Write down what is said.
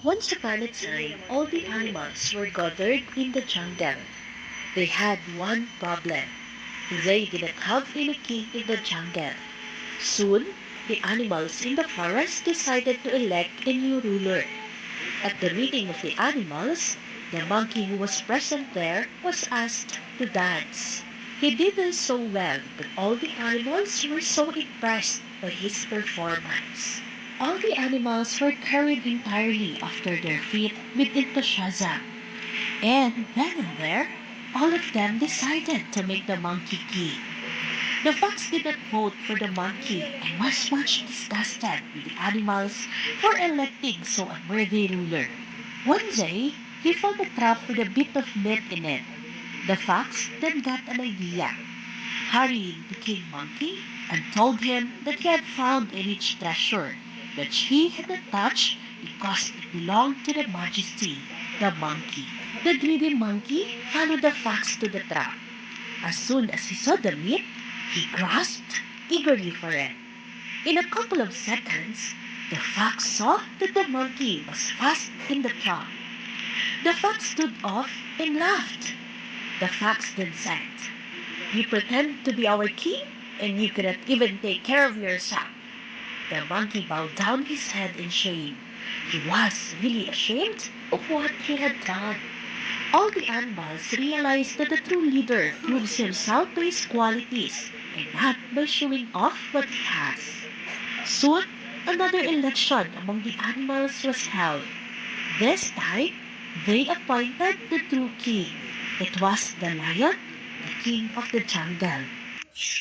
Once upon a time, all the animals were gathered in the jungle. They had one problem. They didn't have any king in the jungle. Soon, the animals in the forest decided to elect a new ruler. At the meeting of the animals, the monkey who was present there was asked to dance. He did this so well that all the animals were so impressed by his performance. All the animals were carried entirely after their feet with enthusiasm. And then and there, all of them decided to make the monkey king. The fox did not vote for the monkey and was much disgusted with the animals for electing so unworthy ruler. One day, he found a trap with a bit of meat in it. The fox then got an idea, hurried the king monkey and told him that he had found a rich treasure which he had not touched because it belonged to the majesty, the monkey. The greedy monkey followed the fox to the trap. As soon as he saw the meat, he grasped eagerly for it. In a couple of seconds, the fox saw that the monkey was fast in the trap. The fox stood off and laughed. The fox then said, "You pretend to be our king, and you cannot even take care of yourself." The monkey bowed down his head in shame. He was really ashamed of what he had done. All the animals realized that the true leader proves himself by his qualities and not by showing off what he has. Soon, another election among the animals was held. This time, they appointed the true king. It was the lion, the king of the jungle.